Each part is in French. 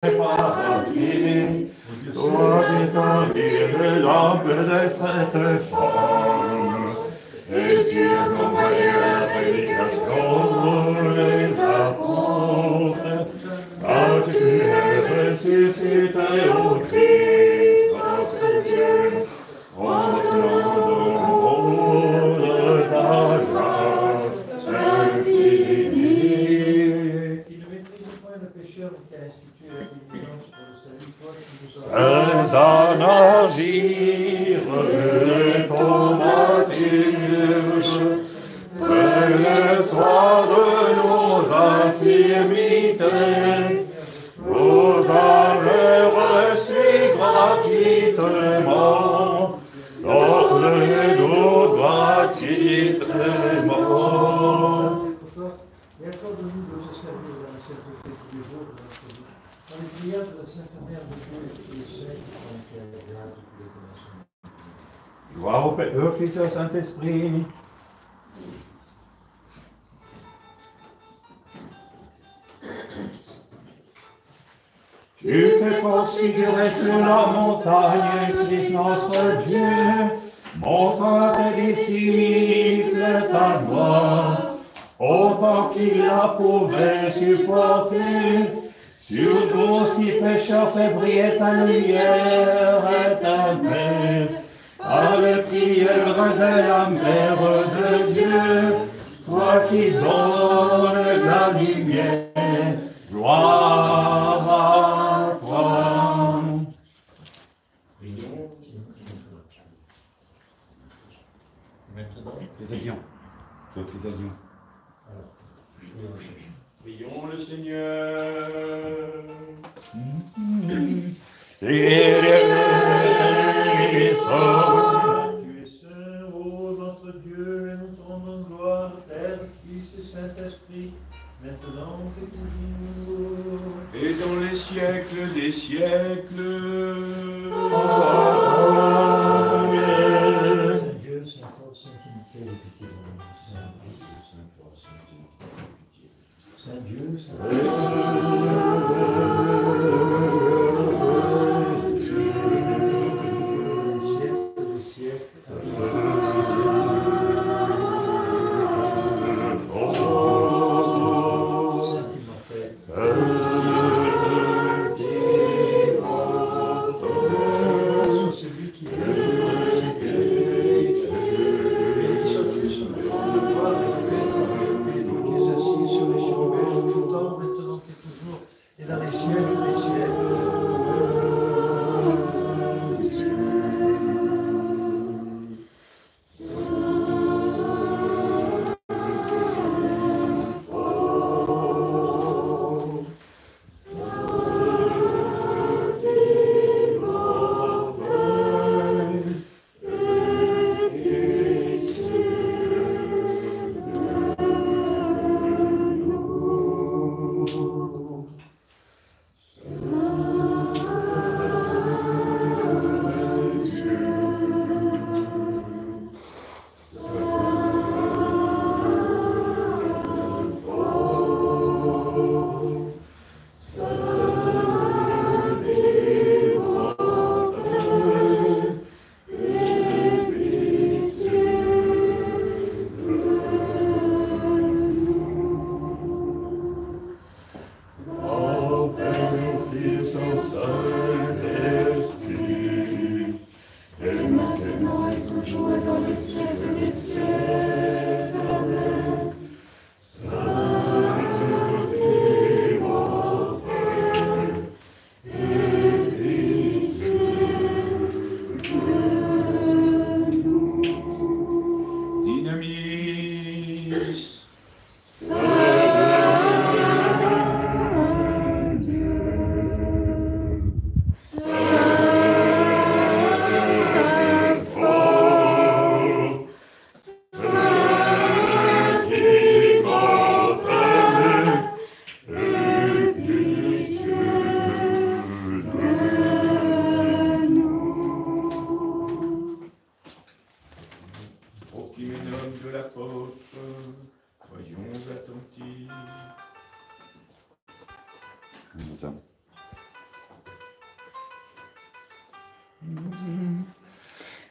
paradis, toi déterminer l'âme de cette femme, et tu as envoyé la prédication les apôtres, car tu es ressuscité au Christ, notre Dieu, en demandant de ta grâce infinie. Sans en agir ton baptême, prenez soin de nos infirmités, vous avez reçu gratuitement, donne-nous gratuitement. Et accorde-nous de te servir dans la sainteté tous les jours de notre vie, dans les prières de la Sainte Mère de Dieu et tous les saints qui font la grâce de tous les commencements. Gloire au Père, au Fils et au Saint-Esprit. Tu t'es transfiguré sur la montagne, Christ notre Dieu, montre à tes disciples ta gloire, autant qu'il la pouvait supporter. Sur nous si pécheurs fait briller ta lumière éternelle, par les prières de la Mère de Dieu, toi qui donnes la lumière, gloire à toi. Les avions. Donc les avions. Prions le Seigneur. Tu es saint, ô notre Dieu, et nous te rendons gloire, Père, Fils et Saint-Esprit, maintenant et toujours. Et dans les siècles des siècles. Amen. Saint Dieu, Saint force, Sainte unité, et pitié pour nous. Saint Dieu, Sainte force, Sainte unité, et pitié. Saint Dieu, Saint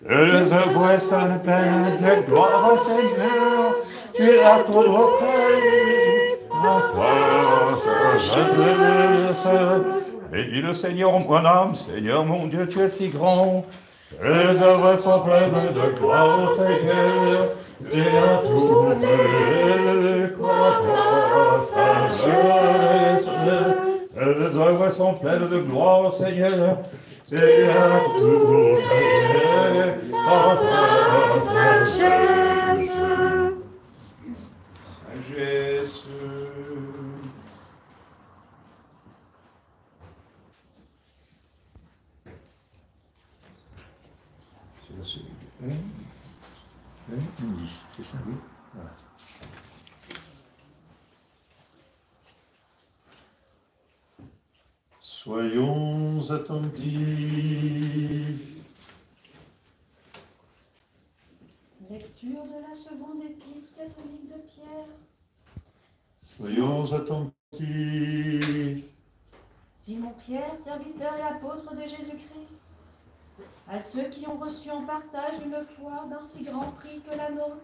Tes œuvres sont pleines de gloire, Seigneur. Tu as tout recueilli à ta sagesse. Bénis le Seigneur, mon âme, Seigneur mon Dieu, tu es si grand. Tes œuvres sont pleines de gloire, Seigneur. Tu as tout recueilli à ta sagesse. Tes œuvres sont pleines de gloire, Seigneur. Tu as tout recueilli à ta sagesse. Sagesse. C'est ça, oui. Voilà. Soyons attentifs. Lecture de la seconde épître catholique de Pierre. Soyons attentifs. Simon Pierre, serviteur et apôtre de Jésus-Christ, à ceux qui ont reçu en partage une foi d'un si grand prix que la nôtre,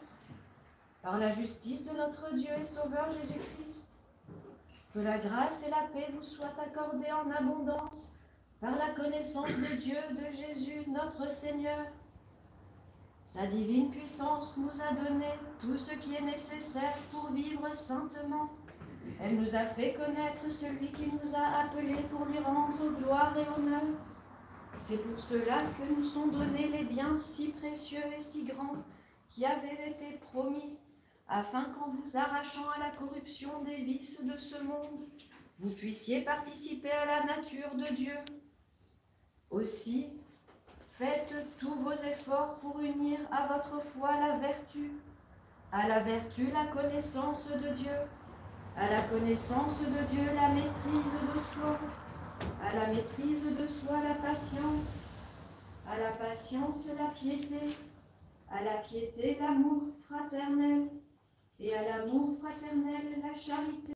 par la justice de notre Dieu et Sauveur Jésus-Christ, que la grâce et la paix vous soient accordées en abondance par la connaissance de Dieu, de Jésus, notre Seigneur. Sa divine puissance nous a donné tout ce qui est nécessaire pour vivre saintement. Elle nous a fait connaître celui qui nous a appelés pour lui rendre gloire et honneur. C'est pour cela que nous sont donnés les biens si précieux et si grands qui avaient été promis, afin qu'en vous arrachant à la corruption des vices de ce monde, vous puissiez participer à la nature de Dieu. Aussi, faites tous vos efforts pour unir à votre foi la vertu, à la vertu la connaissance de Dieu, à la connaissance de Dieu la maîtrise de soi, à la maîtrise de soi la patience, à la patience la piété, à la piété l'amour fraternel, et à l'amour fraternel la charité.